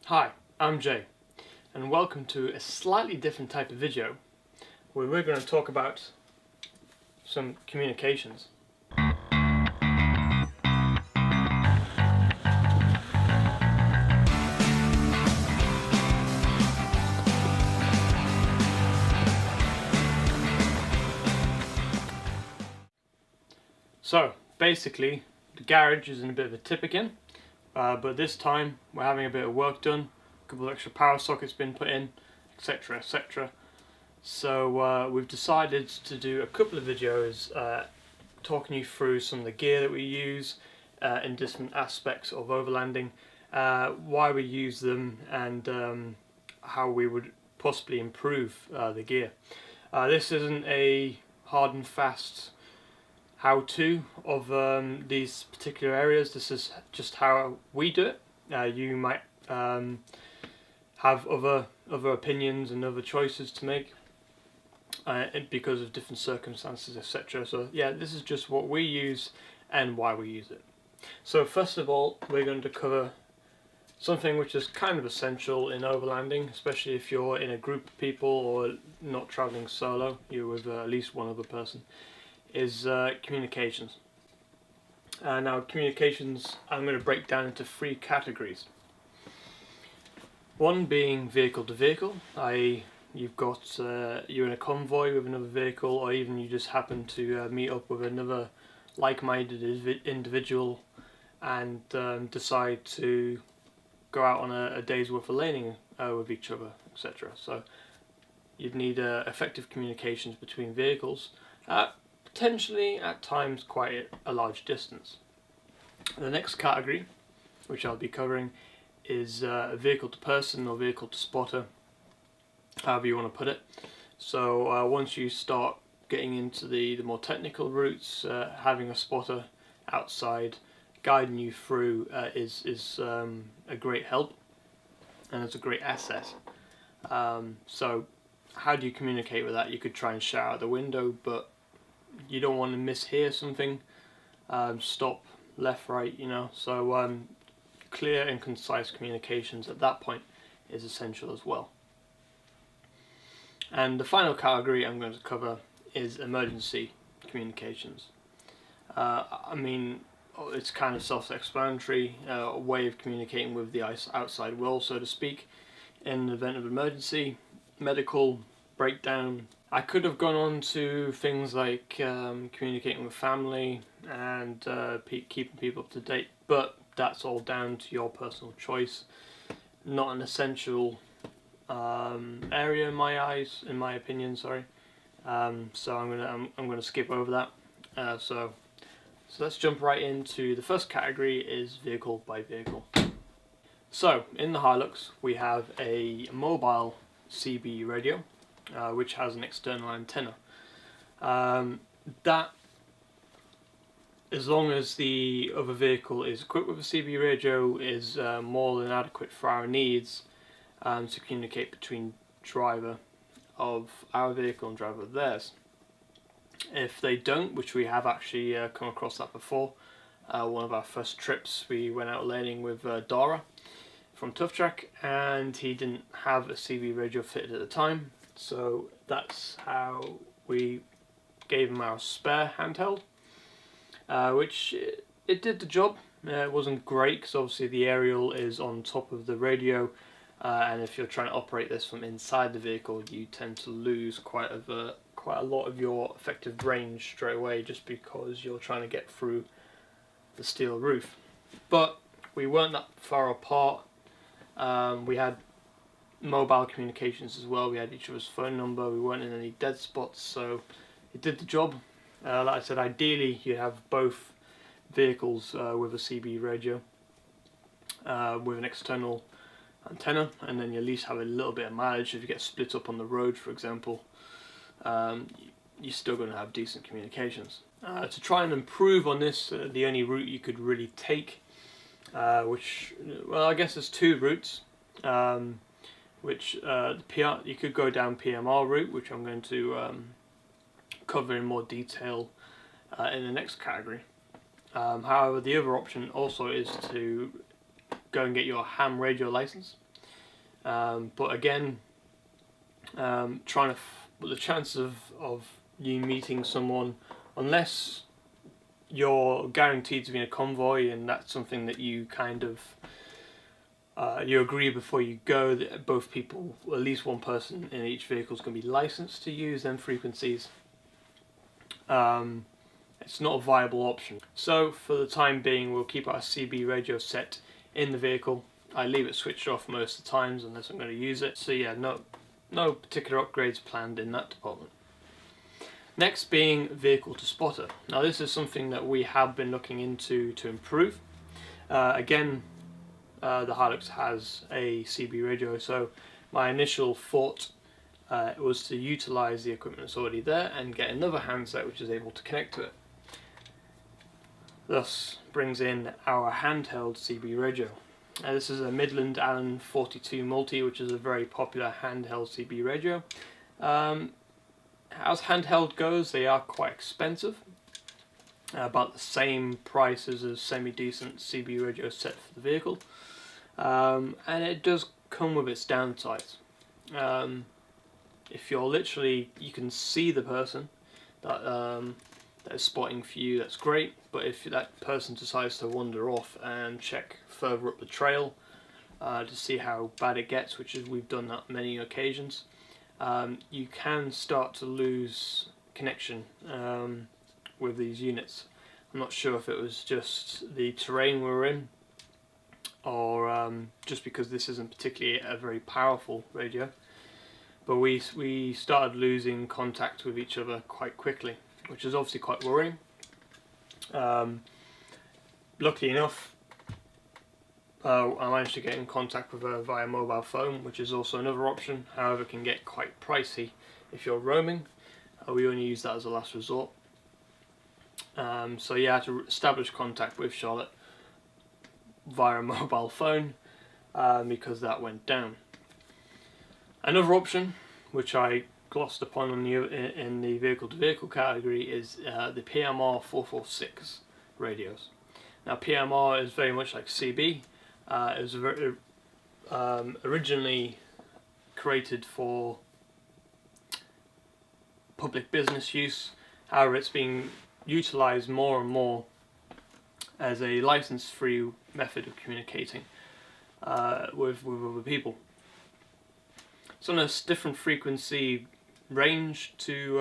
Hi, I'm Jay, and welcome to a slightly different type of video where we're going to talk about some communications. So, basically, the garage is in a bit of a tip again, but this time we're having a bit of work done, a couple of extra power sockets been put in, etc, etc. So we've decided to do a couple of videos talking you through some of the gear that we use in different aspects of overlanding, why we use them, and how we would possibly improve the gear. This isn't a hard and fast how-to of these particular areas. This is just how we do it. You might have other opinions and other choices to make because of different circumstances, etc. So yeah, this is just what we use and why we use it. So first of all, we're going to cover something which is kind of essential in overlanding, especially if you're in a group of people or not traveling solo, you're with at least one other person, is communications. Now communications I'm going to break down into three categories. One being vehicle to vehicle, i.e. you've got you're in a convoy with another vehicle, or even you just happen to meet up with another like-minded individual and decide to go out on a day's worth of laning with each other, etc. So you'd need effective communications between vehicles, potentially at times quite a large distance. The next category, which I'll be covering, is vehicle to person or vehicle to spotter, however you want to put it. So once you start getting into the more technical routes, having a spotter outside guiding you through is a great help, and it's a great asset. So how do you communicate with that? You could try and shout out the window, but you don't want to mishear something, stop, left, right, you know. So clear and concise communications at that point is essential as well. And the final category I'm going to cover is emergency communications. I mean, it's kind of self-explanatory, a way of communicating with the outside world, so to speak, in the event of emergency, medical, breakdown. I could have gone on to things like communicating with family and keeping people up to date, but that's all down to your personal choice. Not an essential area in my eyes, in my opinion. Sorry. So I'm gonna skip over that. So let's jump right into the first category, is vehicle by vehicle. So in the Hilux we have a mobile CB radio, which has an external antenna. That, as long as the other vehicle is equipped with a CB radio, is more than adequate for our needs to communicate between driver of our vehicle and driver of theirs. If they don't, which we have actually come across that before, one of our first trips we went out laning with Dara from Tough Track, and he didn't have a CB radio fitted at the time, so that's how we gave him our spare handheld, which it did the job. It wasn't great because obviously the aerial is on top of the radio, and if you're trying to operate this from inside the vehicle, you tend to lose quite a lot of your effective range straight away, just because you're trying to get through the steel roof. But we weren't that far apart. We had mobile communications as well. We had each other's phone number. We weren't in any dead spots, so it did the job. Like I said, ideally you have both vehicles with a CB radio with an external antenna, and then you at least have a little bit of mileage. If you get split up on the road, for example, you're still going to have decent communications. To try and improve on this, the only route you could really take, which, well, I guess there's two routes, which you could go down PMR route, which I'm going to cover in more detail in the next category. However, the other option also is to go and get your ham radio license. But again, the chances of you meeting someone, unless you're guaranteed to be in a convoy and that's something that you kind of you agree before you go that both people, at least one person in each vehicle, is going to be licensed to use them frequencies, it's not a viable option. So for the time being, we'll keep our CB radio set in the vehicle. I leave it switched off most of the times unless I'm going to use it. So yeah, no particular upgrades planned in that department. Next being vehicle to spotter. Now this is something that we have been looking into to improve. Again, the Hilux has a CB radio, so my initial thought was to utilise the equipment that's already there and get another handset which is able to connect to it. Thus brings in our handheld CB radio. This is a Midland Allen 42 Multi, which is a very popular handheld CB radio. As handheld goes, they are quite expensive, about the same price as a semi-decent CB radio set for the vehicle, and it does come with its downsides. If you're literally, you can see the person that is spotting for you, that's great, but if that person decides to wander off and check further up the trail to see how bad it gets, which is we've done that many occasions, you can start to lose connection with these units. I'm not sure if it was just the terrain we were in, or just because this isn't particularly a very powerful radio, but we started losing contact with each other quite quickly, which is obviously quite worrying. Luckily enough, I managed to get in contact with her via mobile phone, which is also another option. However, it can get quite pricey if you're roaming. We only use that as a last resort. So yeah, I had to establish contact with Charlotte via a mobile phone because that went down. Another option, which I glossed upon in the vehicle-to-vehicle category, is the PMR 446 radios. Now PMR is very much like CB. It was originally created for public business use. However, it's being utilised more and more as a license-free method of communicating with other people. It's on a different frequency range to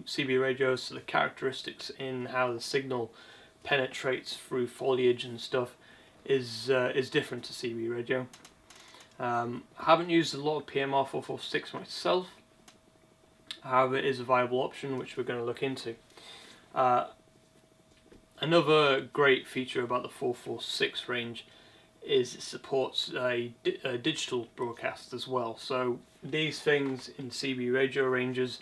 CB radios, so the characteristics in how the signal penetrates through foliage and stuff is different to CB radio. I haven't used a lot of PMR 446 myself, however it is a viable option which we're going to look into. Another great feature about the 446 range is it supports a digital broadcast as well. So these things in CB radio ranges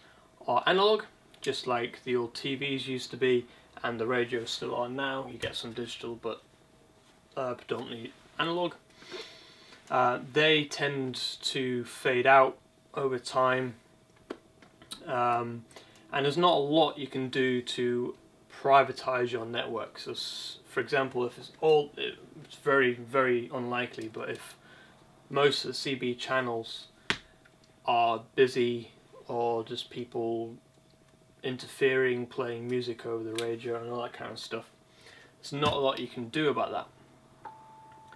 are analog, just like the old TVs used to be, and the radios still are now. You get some digital, but predominantly analog. They tend to fade out over time, and there's not a lot you can do to privatize your network. So for example, if it's very, very unlikely, but if most of the CB channels are busy, or just people interfering, playing music over the radio and all that kind of stuff, there's not a lot you can do about that.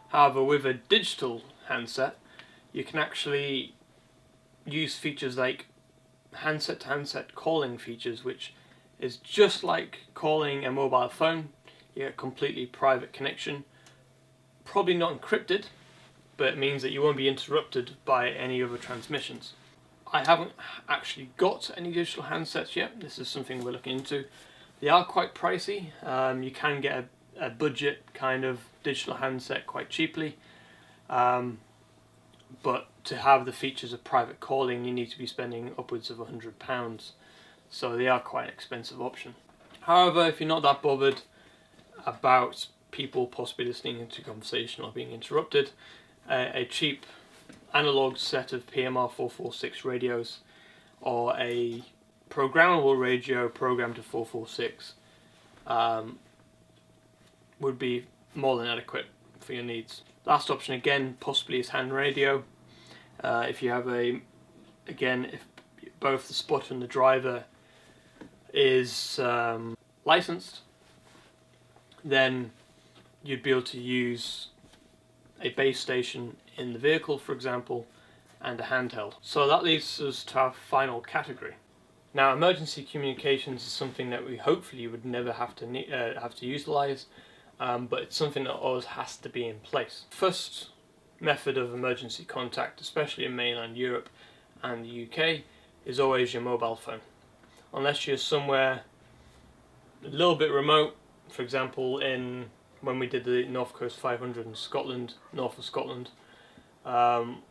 However, with a digital handset, you can actually use features like handset-to-handset calling features, which is just like calling a mobile phone. You get a completely private connection, probably not encrypted, but it means that you won't be interrupted by any other transmissions. I haven't actually got any digital handsets yet. This is something we're looking into. They are quite pricey. You can get a budget kind of digital handset quite cheaply, but to have the features of private calling, you need to be spending upwards of £100. So they are quite an expensive option. However, if you're not that bothered about people possibly listening into conversation or being interrupted, a cheap analog set of PMR 446 radios or a programmable radio programmed to 446 would be more than adequate for your needs. Last option again possibly is hand radio. If you have again, if both the spotter and the driver is licensed, then you'd be able to use a base station in the vehicle, for example, and a handheld. So that leads us to our final category. Now, emergency communications is something that we hopefully would never have to utilize, but it's something that always has to be in place. First method of emergency contact, especially in mainland Europe and the UK, is always your mobile phone. Unless you're somewhere a little bit remote, for example, when we did the North Coast 500 in Scotland, north of Scotland,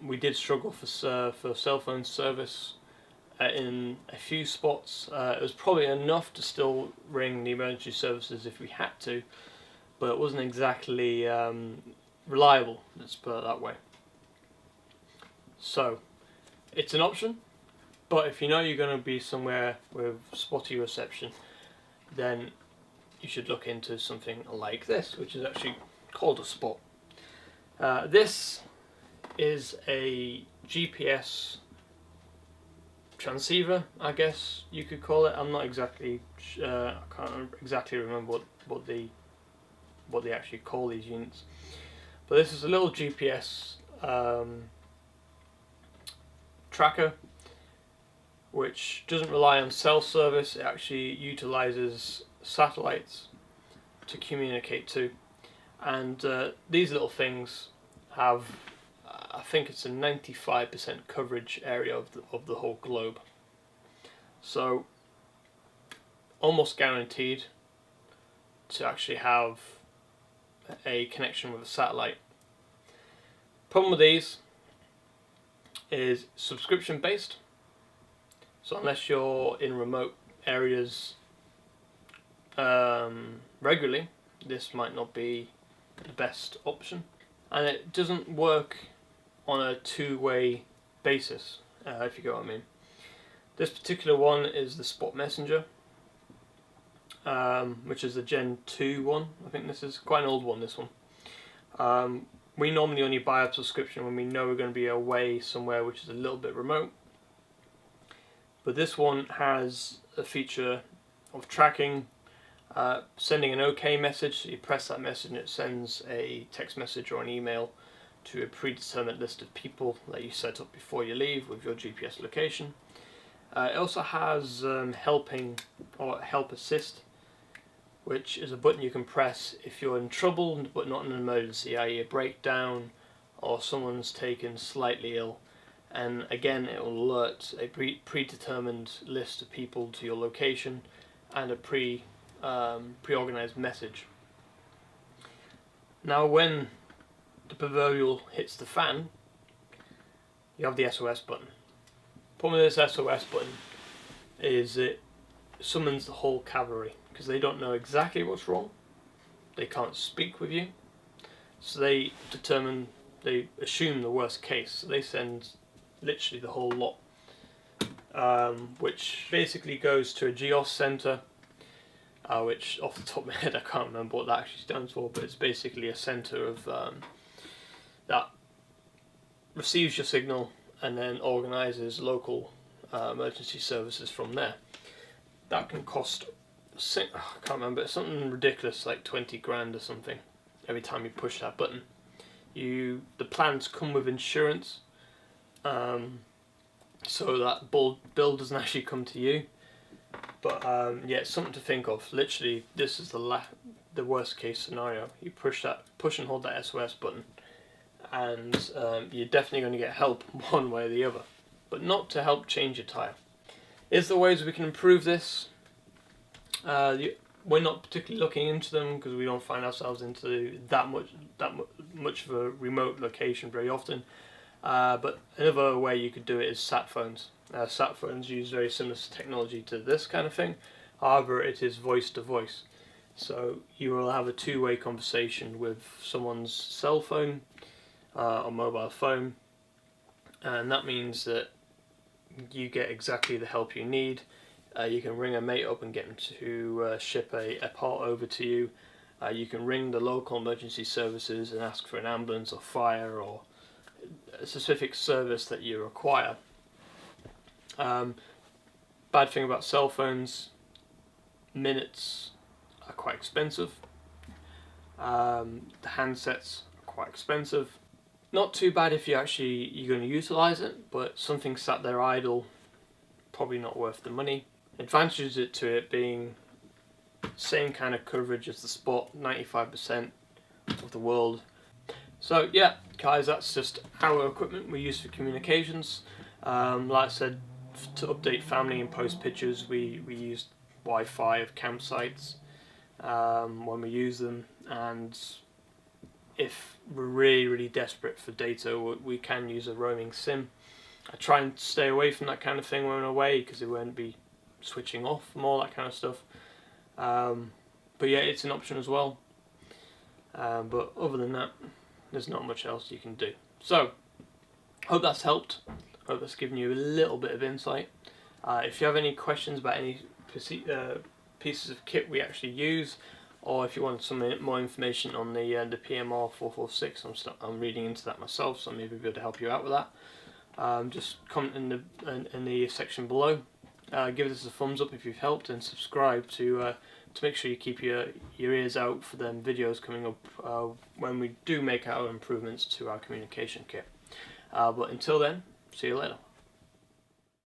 we did struggle for cell phone service in a few spots. It was probably enough to still ring the emergency services if we had to, but it wasn't exactly reliable, let's put it that way. So, it's an option, but if you know you're going to be somewhere with spotty reception, then you should look into something like this, which is actually called a spot. This is a GPS transceiver, I guess you could call it. I'm not exactly I can't exactly remember what they actually call these units, but this is a little GPS tracker which doesn't rely on cell service. It actually utilizes satellites to communicate to, and these little things have I think it's a 95% coverage area of the whole globe, so almost guaranteed to actually have a connection with a satellite. Problem with these is subscription based, so unless you're in remote areas regularly, this might not be the best option, and it doesn't work on a two-way basis, if you get what I mean. This particular one is the Spot Messenger, which is the Gen 2 one. I think this is quite an old one, this one. We normally only buy a subscription when we know we're going to be away somewhere which is a little bit remote, but this one has a feature of tracking, sending an OK message. So you press that message and it sends a text message or an email to a predetermined list of people that you set up before you leave with your GPS location. It also has helping or help assist, which is a button you can press if you're in trouble but not in an emergency, i.e. a breakdown or someone's taken slightly ill, and again it will alert a predetermined list of people to your location and a pre-organized message. Now when the proverbial hits the fan, you have the SOS button. Problem with this SOS button is it summons the whole cavalry, because they don't know exactly what's wrong, they can't speak with you, so they assume the worst case, so they send literally the whole lot, which basically goes to a GEOS center, which off the top of my head I can't remember what that actually stands for, but it's basically a center of that receives your signal and then organizes local emergency services from there. That can cost, I can't remember, it's something ridiculous like 20 grand or something every time you push that button. The plans come with insurance, so that bill doesn't actually come to you, but yeah, it's something to think of. Literally, this is the worst case scenario. You push and hold that SOS button, and you're definitely going to get help one way or the other, but not to help change your tyre. Is there ways we can improve this? We're not particularly looking into them because we don't find ourselves into that much of a remote location very often. But another way you could do it is sat phones. Sat phones use very similar technology to this kind of thing. However, it is voice to voice. So you will have a two-way conversation with someone's cell phone or mobile phone, and that means that you get exactly the help you need. You can ring a mate up and get them to ship a part over to you. You can ring the local emergency services and ask for an ambulance or fire or a specific service that you require. Bad thing about cell phones, minutes are quite expensive. The handsets are quite expensive. Not too bad if you're going to utilize it, but something sat there idle, probably not worth the money. Advantages to it being same kind of coverage as the Spot, 95% of the world. So yeah, guys, that's just our equipment we use for communications. Like I said, to update family and post pictures, we use Wi-Fi of campsites when we use them, and if we're really desperate for data, we can use a roaming SIM. I try and stay away from that kind of thing when I'm away, because it won't be switching off from all that kind of stuff. But yeah, it's an option as well. But other than that, there's not much else you can do. So, hope that's helped. Hope that's given you a little bit of insight. If you have any questions about any pieces of kit we actually use, or if you want some more information on the PMR 446, I'm reading into that myself, so I may be able to help you out with that. Just comment in the section below. Give us a thumbs up if you've helped, and subscribe to make sure you keep your ears out for them videos coming up when we do make our improvements to our communication kit. But until then, see you later.